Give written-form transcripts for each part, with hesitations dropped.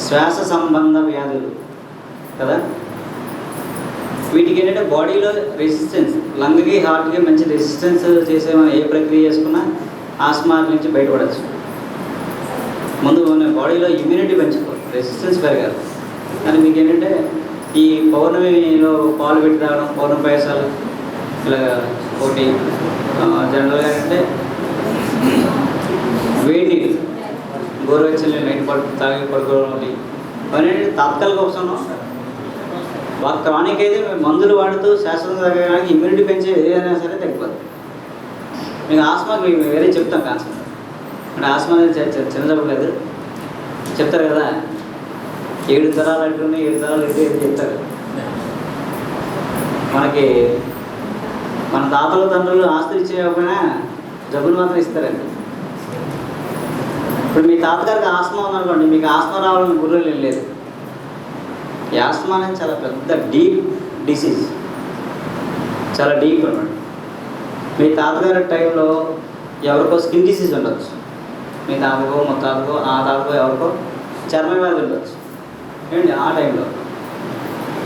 శ్వాస సంబంధ వ్యాధులు కదా. వీటికి ఏంటంటే బాడీలో రెసిస్టెన్స్, లంగ్కి హార్ట్కి మంచి రెసిస్టెన్స్ చేసే మనం ఏ ప్రక్రియ చేసుకున్నా ఆస్మా నుంచి బయటపడచ్చు. ముందు మన బాడీలో ఇమ్యూనిటీ పెంచుకోవాలి, రెసిస్టెన్స్ పెరగాలి. కానీ మీకు ఏంటంటే ఈ పౌర్ణమిలో పాలు పెట్టి తాగడం, పౌర్ణమి పాయసాలు ఇలా ఒకటి జనరల్గా అంటే వేడి నీళ్ళు గోరువెచ్చని నైట్ తాగి పడుకోవడం ఒకటి అవన్నీ తాత్కాలిక ఉపశమనం. బాగా క్రానిక్ అయితే మందులు వాడుతూ శాశ్వతంగా తగ్గడానికి ఇమ్యూనిటీ పెంచే ఏదైనా సరే తగ్గిపోతుంది. మీకు ఆస్మాకి మీకు వేరే చెప్తాం కాన్సెప్ట్. అంటే ఆస్మా అనేది చిన్న చెప్పలేదు, చెప్తారు కదా 7 తరాలు అంటున్నాయి, 7 తరాలు అయితే చెప్తారు. మనకి మన తాతల తండ్రులు ఆస్తులు ఇచ్చేయకపోయినా జబ్బులు మాత్రం ఇస్తారండి. ఇప్పుడు మీ తాతగారికి ఆస్మా ఉందనుకోండి, మీకు ఆస్మా రావాలని గుర్రెలు లేదు. ఈ ఆస్మా అనేది చాలా పెద్ద డీప్ డిసీజ్, చాలా డీప్ అన్నమాట. మీ తాతగారి టైంలో ఎవరికో స్కిన్ డిసీజ్ ఉండొచ్చు, మీ తాతకో ముత్తాతకో ఆ తాతకో ఎవరికో చర్మ వ్యాధి ఉండొచ్చు ఏంటి ఆ టైంలో.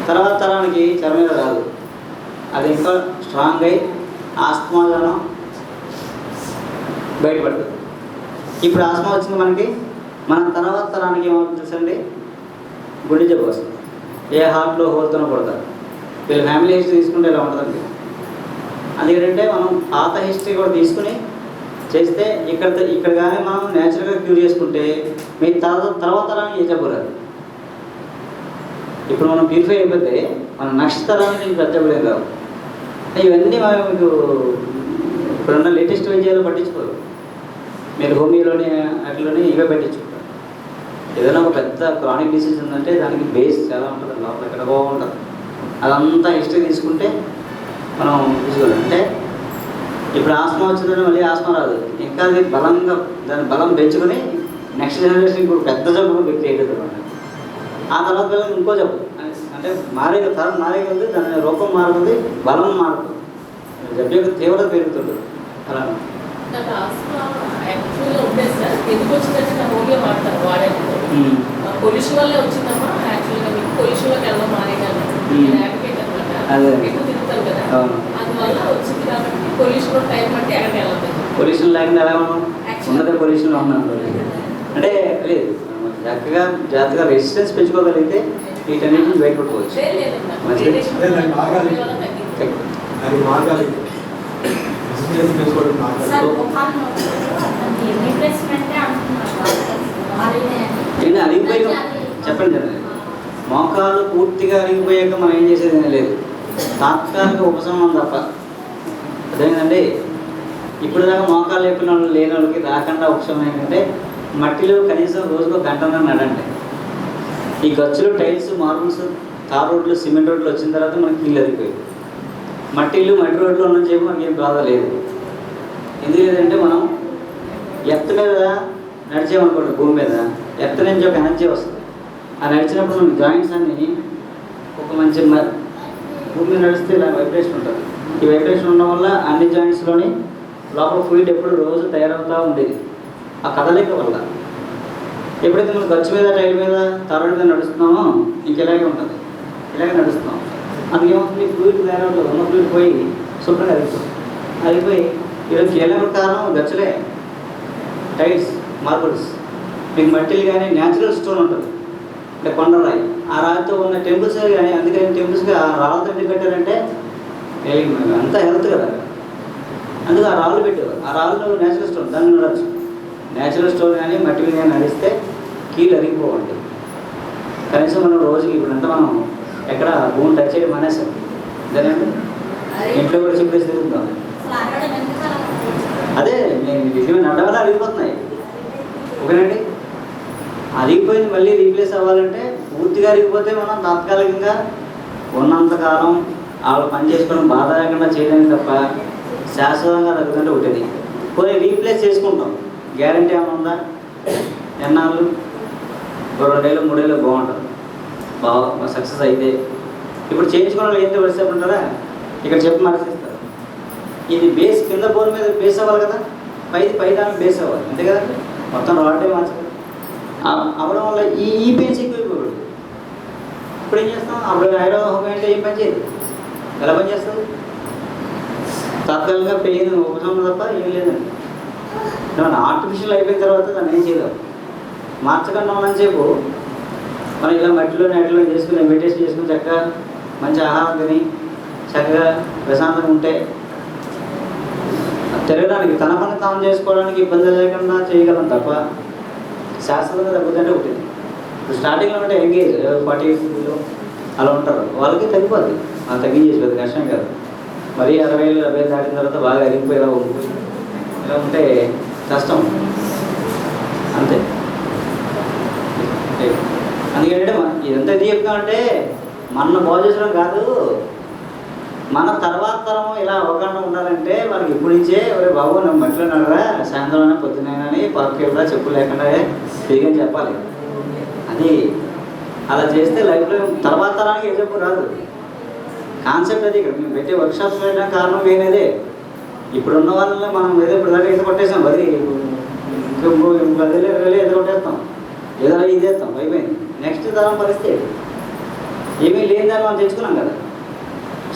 తర్వాత తరానికి చర్మ వ్యాధి రాదు, అది ఇంకా స్ట్రాంగ్ అయి ఆస్మాగానో బయటపడుతుంది. ఇప్పుడు ఆస్మా వచ్చింది మనకి, మన తర్వాత తరానికి ఏమవుతుంది తెలుసండి, గుండె జబ్బు వస్తుంది. ఏ హార్ట్లో హోల్తోనో పడతారు. వీళ్ళ ఫ్యామిలీ హిస్టరీ తీసుకుంటే ఇలా ఉంటుందండి. అందుకంటే మనం పాత హిస్టరీ కూడా తీసుకుని చేస్తే ఇక్కడ కానీ మనం న్యాచురల్గా క్యూర్ చేసుకుంటే మీ తర్వాత తరానికి ఏ జబ్బు రాదు. ఇప్పుడు మనం ప్యూరిఫై అయిపోతే మన నెక్స్ట్ తరానికి మీకు పెద్ద జబ్బులేం రావు. ఇవన్నీ మీకు ఇప్పుడున్న లేటెస్ట్ వైద్యాలు పట్టించుకోరు. మీరు హోమియోలోని అట్లోనే ఇవే పట్టించుకుంటారు. ఏదైనా ఒక పెద్ద క్రానిక్ డిసీజ్ ఉందంటే దానికి బేస్ చాలా ఉంటుంది, లోపల ఎక్కడ బాగుంటుంది. అదంతా హిస్టరీ తీసుకుంటే మనం తీసుకోవాలి. అంటే ఇప్పుడు ఆస్మా వచ్చిందని మళ్ళీ ఆస్మా రాదు, ఇంకా అది బలంగా దాని బలం పెంచుకొని నెక్స్ట్ జనరేషన్ ఇప్పుడు పెద్ద జబ్బు క్రియేట్ అవుతుంది. ఆ తర్వాత పిల్లలకి ఇంకో జబ్బు అంటే తరం మారే కొద్ది దాని రూపం మారుతుంది, బలం మారుతుంది, జబ్బు యొక్క తీవ్రత పెరుగుతుంది. అలా పొల్యూషన్ వల్లే వచ్చిందమ్మా. యాక్చువల్గా మీకు పొల్యూషన్లోకి వెళ్ళడం మానేయాలి, ఎక్కువ తిరుగుతారు కదా, అందువల్ల వచ్చింది కాబట్టి పొల్యూషన్ టైం బట్టి ఎక్కడికి వెళ్ళదు. పొల్యూషన్ లేకుండా ఎలా ఉన్నాం, ఉన్నదే పొల్యూషన్లో ఉన్నాం. అంటే లేదు, జాగ్రత్తగా రెసిస్టెన్స్ పెంచుకోగలిగితే వీటన్నిటిని బయటపట్టుకోవచ్చు. అరిగిపోయి చెప్పండి కదా, మోకాలు పూర్తిగా అరిగిపోయాక మనం ఏం చేసేది లేదు, తాత్కాలిక ఉపశమనం తప్ప. అదేంటండి, ఇప్పుడు దాకా మోకాలు లేని వాళ్ళకి రాకుండా ఉపశమనం ఏంటంటే మట్టిలో కనీసం రోజుకు గంటన్నర నడండి. ఈ గచ్చులు, టైల్స్, మార్బుల్స్, తార్ రోడ్లు, సిమెంట్ రోడ్లు వచ్చిన తర్వాత మనకి ఇల్లు అరిగిపోయి మట్టి రోడ్లు ఉన్న చెప్పి మనకి ఏం బాధ లేదు. ఎందుకు లేదంటే మనం ఎత్తు మీద నడిచేమనుకోండి, భూమి మీద ఎత్తు నుంచి ఒక ఎనర్జీ వస్తుంది. ఆ నడిచినప్పుడు మన జాయింట్స్ అన్నీ ఒక మంచి భూమి మీద నడిస్తే ఇలా వైబ్రేషన్ ఉంటుంది. ఈ వైబ్రేషన్ ఉండడం వల్ల అన్ని జాయింట్స్లోని లోపల ఫ్లూయిడ్ ఎప్పుడు రోజు తయారవుతూ ఉండేది ఆ కదలిక వల్ల. ఎప్పుడైతే మనం గచ్చు మీద, టైల్ మీద, తారోడ్ మీద నడుస్తున్నామో ఇంకెలాగే ఉంటుంది, ఇలాగే నడుస్తున్నాం. అందుకేమవుతుంది, ఫ్లూయిడ్ తయారవుతుంది, ఉన్న ఫ్లూయిడ్ పోయి శుభ్రంగా అరిగిపోయి ఈరోజు కీలక కారణం గచ్చులే, టైల్స్, మార్బుల్స్. మీకు మట్టిలు కానీ న్యాచురల్ స్టోన్ ఉంటుంది, అంటే కొండరాయి, ఆ రాయితో ఉన్న టెంపుల్స్ కానీ. అందుకని టెంపుల్స్కి ఆ రాళ్ళతో ఎందుకు పెట్టారంటే అంతా హెల్త్ కదా, అందుకు ఆ రాళ్ళు పెట్టారు. ఆ రాళ్ళు న్యాచురల్ స్టోన్, దాన్ని నడవచ్చు. న్యాచురల్ స్టోన్ కానీ మట్టి మీద కానీ నడిస్తే కీళ్ళు అరిగిపోవండి. కనీసం మనం రోజుకి ఇప్పుడంతా మనం ఎక్కడ భూమి టచ్ చేయడం మానేసాం, అదేనండి. ఇంట్లో కూడా చెప్పేసి తిరుగుతాం. అదే నేను నిజమే, నడ్డ వల్ల అరిగిపోతున్నాయి. ఓకేనండి, అరిగిపోయింది మళ్ళీ రీప్లేస్ అవ్వాలంటే పూర్తిగా అరిగిపోతే మనం తాత్కాలికంగా ఉన్నంతకాలం వాళ్ళు పని చేసుకోవడం బాధ లేకుండా చేయడానికి తప్ప శాశ్వతంగా తగ్గుతుంటే ఒకటి. పోయి రీప్లేస్ చేసుకుంటాం, గ్యారంటీ ఏమైనా ఉందా? ఎన్నాళ్ళు 2 ఏళ్ళు 3 ఏళ్ళు బాగుంటుంది, బాగా సక్సెస్ అయితే. ఇప్పుడు చేయించుకోవడం వాళ్ళు ఏంటో పరిస్థితి ఉంటారా, ఇక్కడ చెప్పి మార్చేస్తారు. ఇది బేస్ కింద బోర్ మీద బేస్ అవ్వాలి కదా, పైదానికి బేస్ అవ్వాలి, అంతే కదా. మొత్తం రావటే మార్చాలి. అవడం వల్ల ఈ పెయిన్స్ ఇప్పుడు ఏం చేస్తాం? అప్పుడు ఆయుర్వేద హోమియో అంటే ఏం పని చేయదు. ఎలా పని చేస్తుంది? తాత్కాలికంగా పెయిన్ ఉపశమనం తప్ప ఏం లేదండి. మనం ఆర్టిఫిషియల్ అయిపోయిన తర్వాత దాన్ని ఏం చేయలేం. మార్చకుండా ఉన్నంతసేపు మనం ఇలా మట్టిలో నెట్లో చేసుకుని మెడిటేషన్ చేసుకుని చక్కగా మంచి ఆహారం తిని చక్కగా ప్రశాంతంగా ఉంటే తిరగడానికి తన పని తాను చేసుకోవడానికి ఇబ్బంది లేకుండా చేయగలం తప్ప శాశ్వతంగా తగ్గుతుంటే ఉంటుంది. ఇప్పుడు స్టార్టింగ్లో ఉంటే ఎంగేజ్ 40 అలా ఉంటారు, వాళ్ళకి తగ్గిపోద్ది. వాళ్ళు తగ్గించేసి పెద్ద కష్టం కాదు. మరీ 60 దాటిన తర్వాత బాగా అరిగిపోయేలా ఉంటుంది. ఇలా ఉంటే కష్టం అంతే. అందుకంటే ఇదంతా ఎందుకు చెప్తామంటే మన బాగు చేసడం కాదు, మన తర్వాత తరం ఇలా అవ్వకుండా ఉండాలంటే వాళ్ళకి ఇప్పటి నుంచే ఎవరే బాబు నువ్వు మట్టిలో నడరా, సాయంత్రం పొద్దునైనా పార్క్కి వెళ్ళరా, చెప్పులు లేకుండా తిరిగి చెప్పాలి. అది అలా చేస్తే లైఫ్లో తర్వాత తరానికి ఏ చెప్పు రాదు. కాన్సెప్ట్ అది. ఇక్కడ మేము పెట్టే వర్క్షాప్స్ పెట్టడానికి కారణం వేరేదే. ఇప్పుడున్న వాళ్ళని మనం ఏదో ఇప్పుడు దాకా ఈత కొట్టేసాం, అది ఇంకో 10 ఏదో కొట్టేస్తాం, ఏదో ఇదేస్తాం, అయిపోయింది. నెక్స్ట్ తరం పరిస్థితి ఏమీ లేదని మనం తెచ్చుకున్నాం కదా.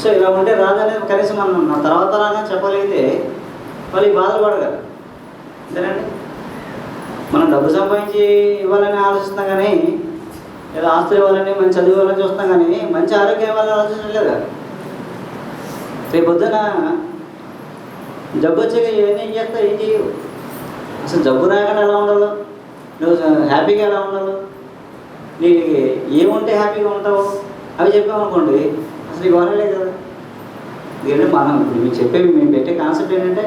సో ఇలా ఉంటే రాదనేది కనీసం మనం నా తర్వాత తరాన్ని చెప్పగలిగితే వాళ్ళు ఈ బాధలు పడరు కదా. అంతేనండి. మనం డబ్బు సంపాదించి ఇవ్వాలని ఆలోచిస్తాం కానీ, ఏదో ఆస్తులు ఇవ్వాలని, మంచి చదువు ఇవ్వాలని చూస్తాం కానీ మంచి ఆరోగ్యం ఇవ్వాలని ఆలోచించలేదు కదా. రేపు పొద్దున జబ్బు వచ్చాక ఇవన్నీ ఏం చేస్తావు? ఏం చేయవు. అసలు జబ్బు రాకుండా ఎలా ఉండాలో, నువ్వు హ్యాపీగా ఎలా ఉండాలో, నీకు ఏముంటే హ్యాపీగా ఉంటావు అవి చెప్పామనుకోండి అసలు ఇవి వరలేదు కదా. ఎందుకంటే మనం ఇప్పుడు మేము పెట్టే కాన్సెప్ట్ ఏంటంటే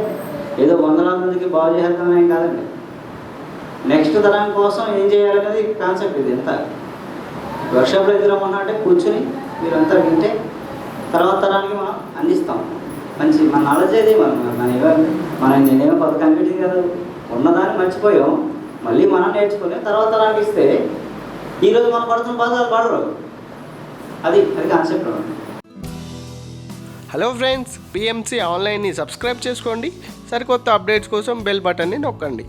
ఏదో 100 మందికి బాగు చేద్దామని ఏం కాదండి. నెక్స్ట్ తరం కోసం ఏం చేయాలనేది కాన్సెప్ట్. ఇది ఎంత వర్క్షాప్లో ఎదురమ్మన్నా అంటే కూర్చుని మీరంతా వింటే తర్వాత తరానికి మనం అందిస్తాం. మంచి మన నాలెడ్జ్ అది మనం నేనేమో పథకం కనిపించింది కదా, ఉన్నదాన్ని మర్చిపోయాం, మళ్ళీ మనం నేర్చుకుని తర్వాత తరానికి ఇస్తే ఈరోజు మనం పడుతున్న బాధలు పడరు. అది కాన్సెప్ట్. హలో ఫ్రెండ్స్, పిఎంసి ఆన్లైన్ని సబ్స్క్రైబ్ చేసుకోండి. సరికొత్త అప్డేట్స్ కోసం బెల్ బటన్ని నొక్కండి.